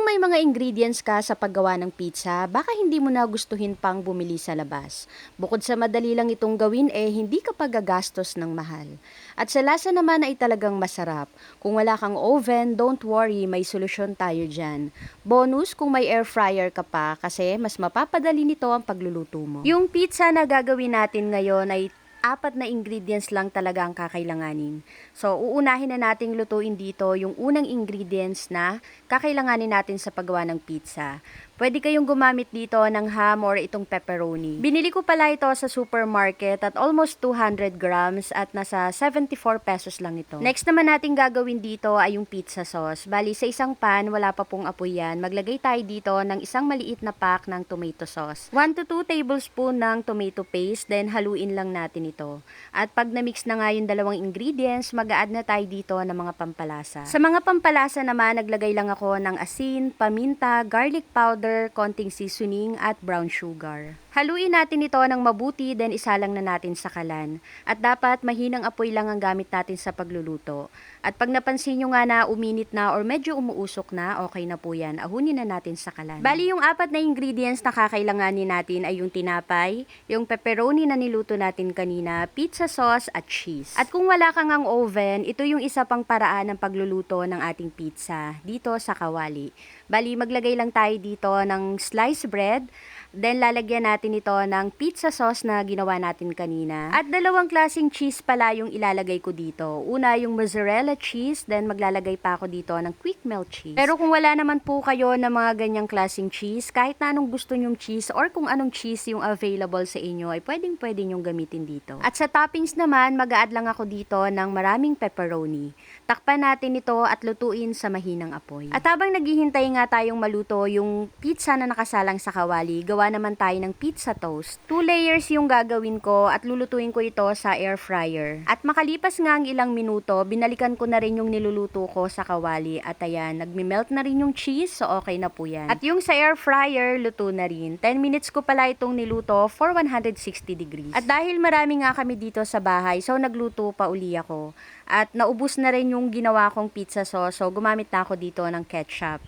may mga ingredients ka sa paggawa ng pizza, baka hindi mo na gustuhin pang bumili sa labas. Bukod sa madali lang itong gawin, hindi ka pagagastos ng mahal. At sa lasa naman ay talagang masarap. Kung wala kang oven, don't worry, may solusyon tayo dyan. Bonus kung may air fryer ka pa kasi mas mapapadali nito ang pagluluto mo. Yung pizza na gagawin natin ngayon ay apat na ingredients lang talaga ang kakailanganin. So, uunahin na nating lutuin dito yung unang ingredients na kakailanganin natin sa paggawa ng pizza. Pwede kayong gumamit dito ng ham or itong pepperoni. Binili ko pala ito sa supermarket at almost 200 grams at nasa 74 pesos lang ito. Next naman natin gagawin dito ay yung pizza sauce. Bali, sa isang pan, wala pa pong apoy yan. Maglagay tayo dito ng isang maliit na pack ng tomato sauce. 1 to 2 tablespoon ng tomato paste, then haluin lang natin ito. At pag na-mix na nga yung dalawang ingredients, mag-a-add na tayo dito ng mga pampalasa. Sa mga pampalasa naman, naglagay lang ako ng asin, paminta, garlic powder, konting seasoning at brown sugar. Haluin natin ito ng mabuti, then isalang na natin sa kalan. At dapat mahinang apoy lang ang gamit natin sa pagluluto. At pag napansin nyo nga na uminit na or medyo umuusok na, okay na po yan. Ahunin na natin sa kalan. Bali, yung apat na ingredients na kakailanganin natin ay yung tinapay, yung pepperoni na niluto natin kanina, pizza sauce at cheese. At kung wala kang ang oven, ito yung isa pang paraan ng pagluluto ng ating pizza dito sa kawali. Bali, maglagay lang tayo dito ng sliced bread. Then, lalagyan natin ito ng pizza sauce na ginawa natin kanina. At dalawang klaseng cheese pala yung ilalagay ko dito. Una, yung mozzarella cheese. Then, maglalagay pa ako dito ng quick melt cheese. Pero kung wala naman po kayo ng mga ganyang klaseng cheese, kahit na anong gusto nyong cheese or kung anong cheese yung available sa inyo, ay pwedeng-pwede nyong gamitin dito. At sa toppings naman, mag-a-add lang ako dito ng maraming pepperoni. Takpan natin ito at lutuin sa mahinang apoy. At habang naghihintay nga tayong maluto yung pizza na nakasalang sa kawali, gawa naman tayo ng pizza toast. 2 layers yung gagawin ko at lulutuin ko ito sa air fryer. At makalipas nga ang ilang minuto, binalikan ko na rin yung niluluto ko sa kawali. At ayan, nagme-melt na rin yung cheese, so okay na po yan. At yung sa air fryer, luto na rin. 10 minutes ko pala itong niluto for 160 degrees. At dahil marami nga kami dito sa bahay, so nagluto pa uli ako. At naubos na rin yung ginawa kong pizza sauce, so gumamit na ako dito ng ketchup.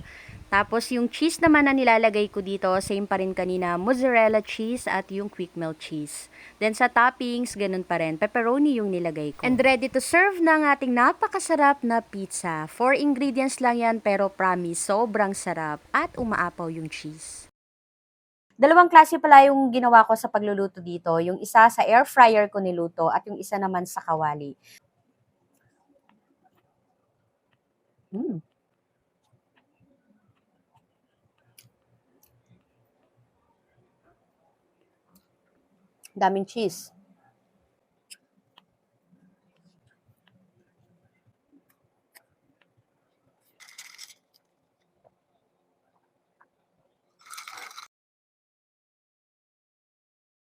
Tapos yung cheese naman na nilalagay ko dito, same pa rin kanina, mozzarella cheese at yung quick melt cheese. Then sa toppings, ganun pa rin, pepperoni yung nilagay ko. And ready to serve na ang ating napakasarap na pizza. 4 ingredients lang yan, pero promise, sobrang sarap at umaapaw yung cheese. Dalawang klase pala yung ginawa ko sa pagluluto dito. Yung isa sa air fryer ko niluto at yung isa naman sa kawali. Daming cheese.